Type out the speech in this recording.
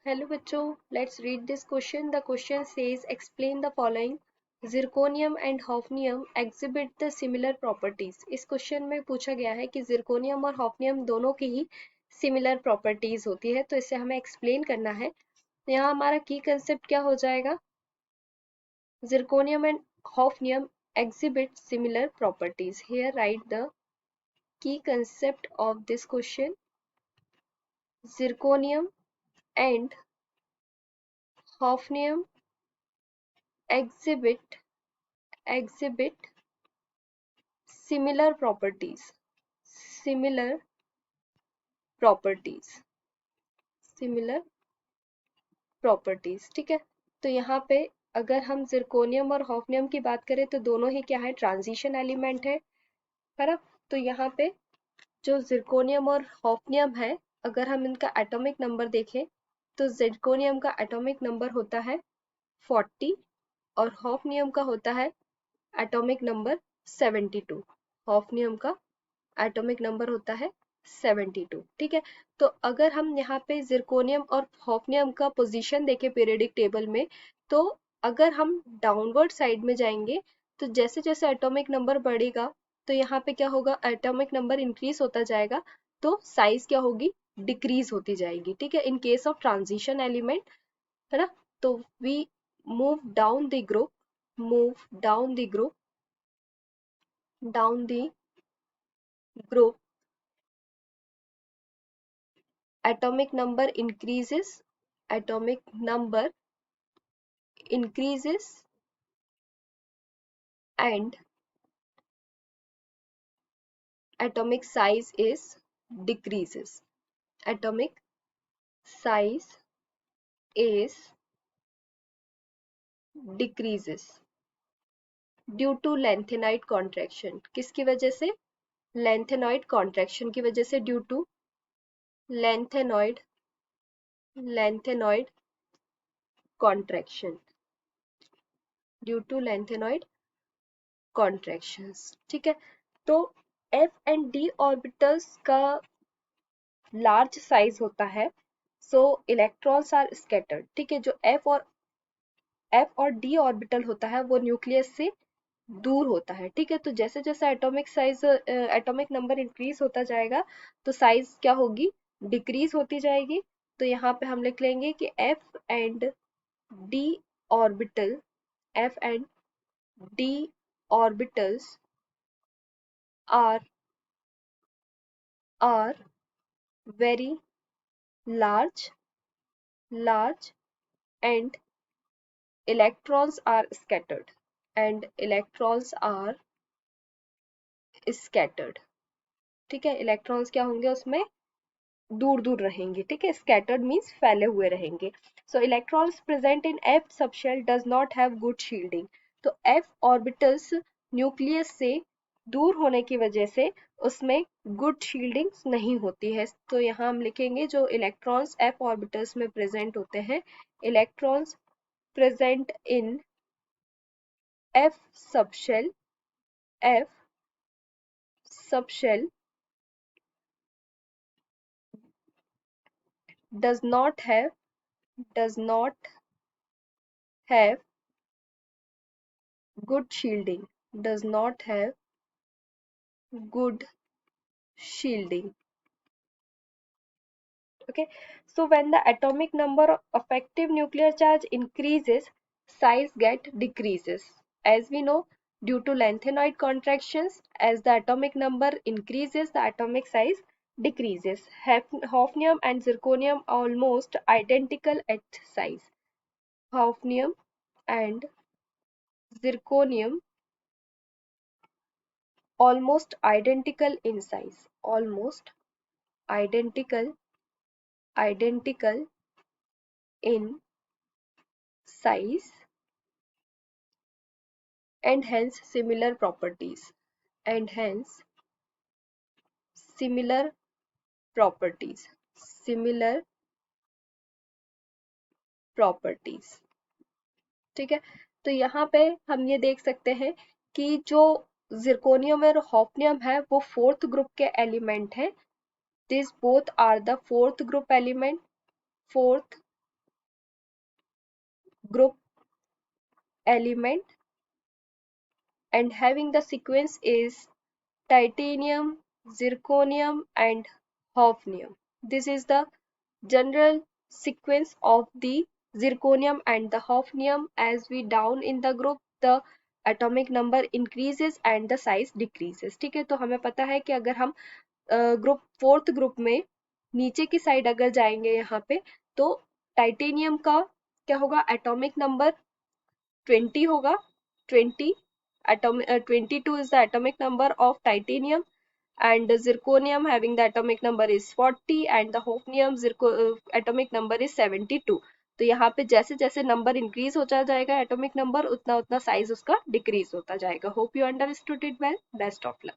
Hello बच्चों, let's read this question. The question says explain the following. Zirconium and hafnium exhibit the similar properties. इस question में पूछा गया है कि जिरकोनियम और हॉफनियम दोनों की ही सिमिलर प्रॉपर्टीज होती है, तो इसे हमें एक्सप्लेन करना है। यहाँ हमारा की कंसेप्ट क्या हो जाएगा? Zirconium and hafnium exhibit similar properties. Here write the key concept of this question. Zirconium and hafnium exhibit similar properties similar properties similar properties। ठीक है, तो यहाँ पे अगर हम जिरकोनियम और हॉफनियम की बात करें तो दोनों ही क्या है, ट्रांजिशन एलिमेंट है ना। तो यहाँ पे जो जिरकोनियम और हॉफनियम है, अगर हम इनका एटॉमिक नंबर देखें तो जिरकोनियम का एटॉमिक नंबर होता है 40 और हॉफनियम का होता है एटॉमिक नंबर 72। हॉफनियम का एटॉमिक नंबर होता है 72। ठीक है, तो अगर हम यहाँ पे जिरकोनियम और हॉफनियम का पोजीशन देखें पीरियोडिक टेबल में, तो अगर हम डाउनवर्ड साइड में जाएंगे तो जैसे जैसे एटॉमिक नंबर बढ़ेगा तो यहाँ पे क्या होगा, एटॉमिक नंबर इंक्रीज होता जाएगा, तो साइज क्या होगी, डिक्रीज होती जाएगी। ठीक है, in case of transition element, है ना। तो we move down the group move down the group atomic number increases atomic number increases and atomic size is decreases. Atomic size is decreases due to lengthenide contraction. किसकी वजह से? lengthenide contraction की वजह से, due to lengthenoid contraction due to lengthenoid contractions। ठीक है, तो f and d orbitals का लार्ज साइज होता है, सो इलेक्ट्रॉन्स आर स्कैटर्ड। ठीक है, जो एफ और डी ऑर्बिटल होता है वो न्यूक्लियस से दूर होता है। ठीक है, तो जैसे जैसे एटॉमिक नंबर इंक्रीज होता जाएगा तो साइज क्या होगी, डिक्रीज होती जाएगी। तो यहाँ पे हम लिख लेंगे कि D orbital F and D orbitals are are very large and electrons are scattered and electrons are scattered। ठीक है, इलेक्ट्रॉन्स क्या होंगे, उसमें दूर दूर रहेंगे। ठीक है, स्कैटर्ड मीन्स फैले हुए रहेंगे। सो electrons present in F subshell does not have good shielding. तो एफ ऑर्बिटल्स न्यूक्लियस से दूर होने की वजह से उसमें गुड शील्डिंग नहीं होती है। तो यहाँ हम लिखेंगे जो इलेक्ट्रॉन्स एफ ऑर्बिटल्स में प्रेजेंट होते हैं, electrons present in F subshell does not have good shielding does not have good shielding। Okay, so when the atomic number of effective nuclear charge increases, size get decreases, as we know, due to lengthenoid contractions. As the atomic number increases, the atomic size decreases. Hafnium and zirconium are almost identical at size. Hafnium and zirconium almost identical in size, almost identical in size, and hence similar properties and hence similar properties similar properties। ठीक है, तो यहाँ पे हम ये देख सकते हैं कि जो जिरकोनियम और हॉफनियम है वो फोर्थ ग्रुप के एलिमेंट हैं। This both are the fourth group element, fourth group element and having the sequence is titanium, zirconium and hafnium. This is the general sequence of the zirconium and the hafnium. As we down in the group, the atomic number increases and the size decreases. ठीक है, तो हमें पता है कि अगर हम group fourth group में नीचे की साइड अगर जाएंगे यहाँ पे, तो टाइटेनियम का क्या होगा, एटॉमिक नंबर 20 होगा, 20 atomic 22 is the atomic number of titanium, and zirconium having the atomic number is 40 and the hafnium atomic number is 72. तो यहाँ पे जैसे जैसे नंबर इंक्रीज होता जाएगा एटॉमिक नंबर, उतना उतना साइज उसका डिक्रीज होता जाएगा. Hope you understood it well. Best of luck.